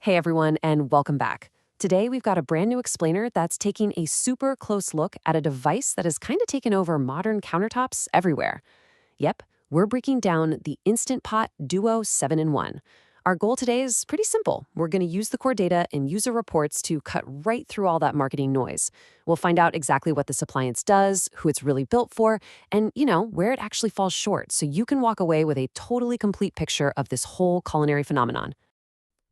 Hey everyone, and welcome back. Today we've got a brand new explainer that's taking a super close look at a device that has kind of taken over modern countertops everywhere. Yep, we're breaking down the Instant Pot Duo 7-in-1. Our goal today is pretty simple. We're going to use the core data and user reports to cut right through all that marketing noise. We'll find out exactly what this appliance does, who it's really built for, and, where it actually falls short so you can walk away with a totally complete picture of this whole culinary phenomenon.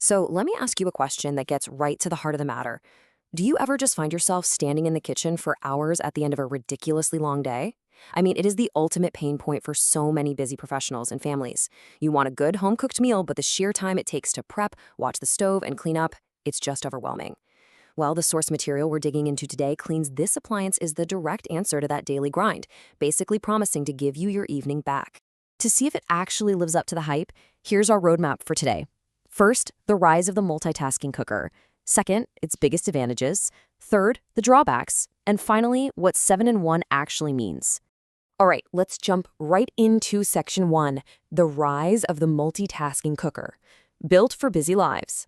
So let me ask you a question that gets right to the heart of the matter. Do you ever just find yourself standing in the kitchen for hours at the end of a ridiculously long day? I mean, it is the ultimate pain point for so many busy professionals and families. You want a good home-cooked meal, but the sheer time it takes to prep, watch the stove, and clean up, it's just overwhelming. Well, the source material we're digging into today claims this appliance is the direct answer to that daily grind, basically promising to give you your evening back. To see if it actually lives up to the hype, here's our roadmap for today. First, the rise of the multitasking cooker. Second, its biggest advantages. Third, the drawbacks. And finally, what 7-in-1 actually means. All right, let's jump right into section 1, the rise of the multitasking cooker. Built for busy lives.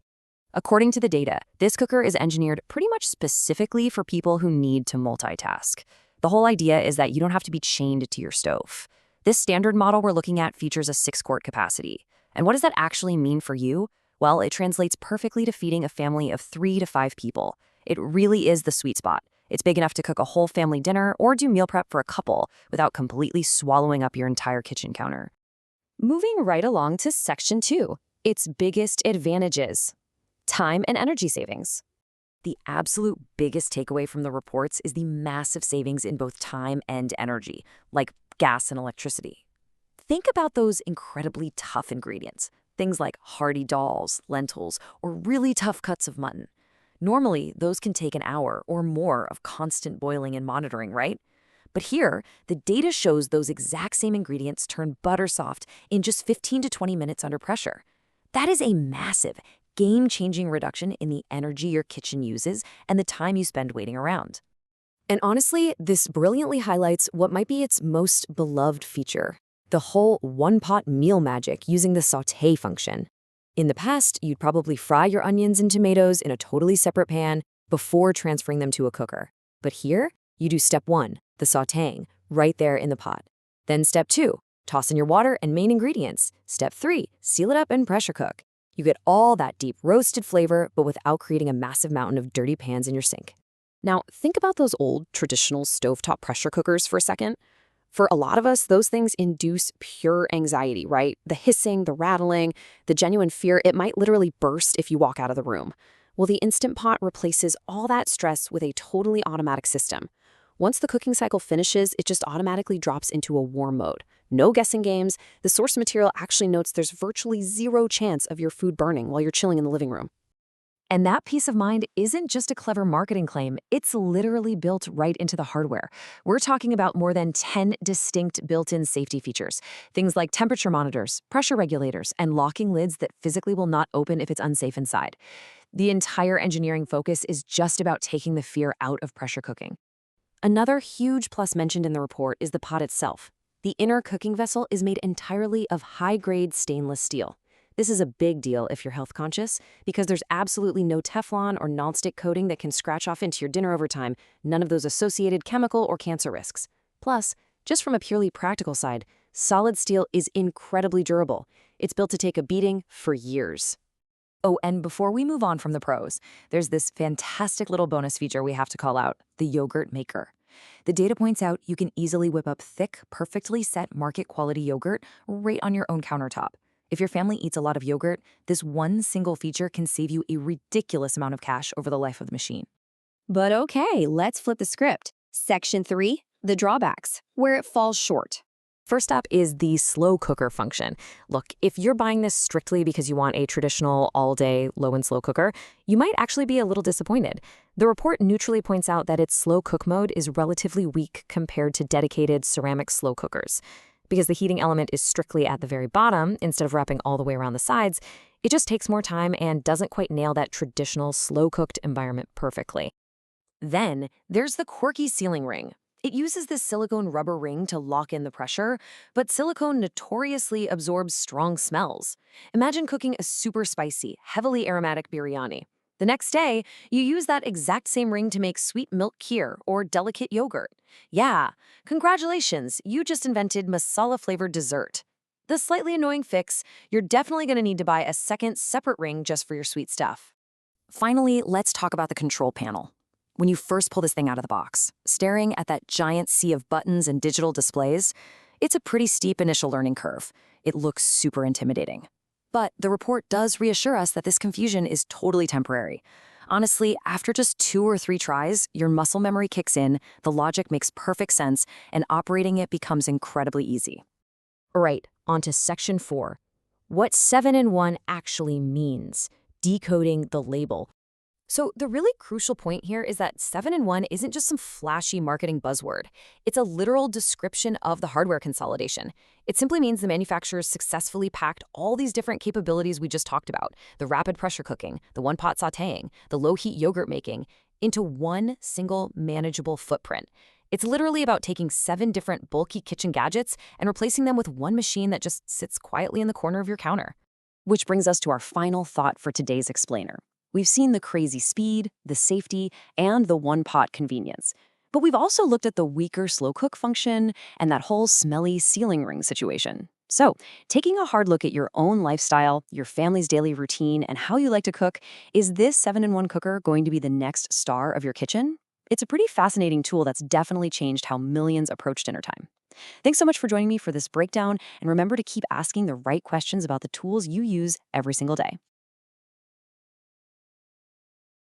According to the data, this cooker is engineered pretty much specifically for people who need to multitask. The whole idea is that you don't have to be chained to your stove. This standard model we're looking at features a 6-quart capacity. And what does that actually mean for you? Well, it translates perfectly to feeding a family of 3 to 5 people. It really is the sweet spot. It's big enough to cook a whole family dinner or do meal prep for a couple without completely swallowing up your entire kitchen counter. Moving right along to section 2, its biggest advantages. Time and energy savings. The absolute biggest takeaway from the reports is the massive savings in both time and energy, like gas and electricity. Think about those incredibly tough ingredients, things like hearty dals, lentils, or really tough cuts of mutton. Normally, those can take an hour or more of constant boiling and monitoring, right? But here, the data shows those exact same ingredients turn butter soft in just 15 to 20 minutes under pressure. That is a massive, game-changing reduction in the energy your kitchen uses and the time you spend waiting around. And honestly, this brilliantly highlights what might be its most beloved feature. The whole one-pot meal magic using the sauté function. In the past, you'd probably fry your onions and tomatoes in a totally separate pan before transferring them to a cooker. But here, you do step 1, the sautéing, right there in the pot. Then step 2, toss in your water and main ingredients. Step 3, seal it up and pressure cook. You get all that deep roasted flavor, but without creating a massive mountain of dirty pans in your sink. Now, think about those old, traditional stovetop pressure cookers for a second. For a lot of us, those things induce pure anxiety, right? The hissing, the rattling, the genuine fear it might literally burst if you walk out of the room. Well, the Instant Pot replaces all that stress with a totally automatic system. Once the cooking cycle finishes, it just automatically drops into a warm mode. No guessing games. The source material actually notes there's virtually zero chance of your food burning while you're chilling in the living room. And that peace of mind isn't just a clever marketing claim, it's literally built right into the hardware. We're talking about more than 10 distinct built-in safety features, things like temperature monitors, pressure regulators, and locking lids that physically will not open if it's unsafe inside. The entire engineering focus is just about taking the fear out of pressure cooking. Another huge plus mentioned in the report is the pot itself. The inner cooking vessel is made entirely of high-grade stainless steel. This is a big deal if you're health conscious, because there's absolutely no Teflon or nonstick coating that can scratch off into your dinner over time, none of those associated chemical or cancer risks. Plus, just from a purely practical side, solid steel is incredibly durable. It's built to take a beating for years. Oh, and before we move on from the pros, there's this fantastic little bonus feature we have to call out, the yogurt maker. The data points out you can easily whip up thick, perfectly set market-quality yogurt right on your own countertop. If your family eats a lot of yogurt, this one single feature can save you a ridiculous amount of cash over the life of the machine. But okay, let's flip the script. Section 3, the drawbacks, where it falls short. First up is the slow cooker function. Look, if you're buying this strictly because you want a traditional all-day low and slow cooker, you might actually be a little disappointed. The report neutrally points out that its slow cook mode is relatively weak compared to dedicated ceramic slow cookers. Because the heating element is strictly at the very bottom, instead of wrapping all the way around the sides, it just takes more time and doesn't quite nail that traditional slow-cooked environment perfectly. Then, there's the quirky sealing ring. It uses this silicone rubber ring to lock in the pressure, but silicone notoriously absorbs strong smells. Imagine cooking a super spicy, heavily aromatic biryani. The next day, you use that exact same ring to make sweet milk kheer or delicate yogurt. Yeah, congratulations, you just invented masala-flavored dessert. The slightly annoying fix, you're definitely going to need to buy a second separate ring just for your sweet stuff. Finally, let's talk about the control panel. When you first pull this thing out of the box, staring at that giant sea of buttons and digital displays, it's a pretty steep initial learning curve. It looks super intimidating. But the report does reassure us that this confusion is totally temporary. Honestly, after just 2 or 3 tries, your muscle memory kicks in, the logic makes perfect sense, and operating it becomes incredibly easy. All right, on to section 4. What 7-in-1 actually means. Decoding the label. So the really crucial point here is that 7-in-1 isn't just some flashy marketing buzzword. It's a literal description of the hardware consolidation. It simply means the manufacturers successfully packed all these different capabilities we just talked about, the rapid pressure cooking, the one-pot sautéing, the low-heat yogurt making, into one single manageable footprint. It's literally about taking 7 different bulky kitchen gadgets and replacing them with one machine that just sits quietly in the corner of your counter. Which brings us to our final thought for today's explainer. We've seen the crazy speed, the safety, and the one-pot convenience. But we've also looked at the weaker slow cook function and that whole smelly ceiling ring situation. So, taking a hard look at your own lifestyle, your family's daily routine, and how you like to cook, is this 7-in-1 cooker going to be the next star of your kitchen? It's a pretty fascinating tool that's definitely changed how millions approach dinner time. Thanks so much for joining me for this breakdown, and remember to keep asking the right questions about the tools you use every single day.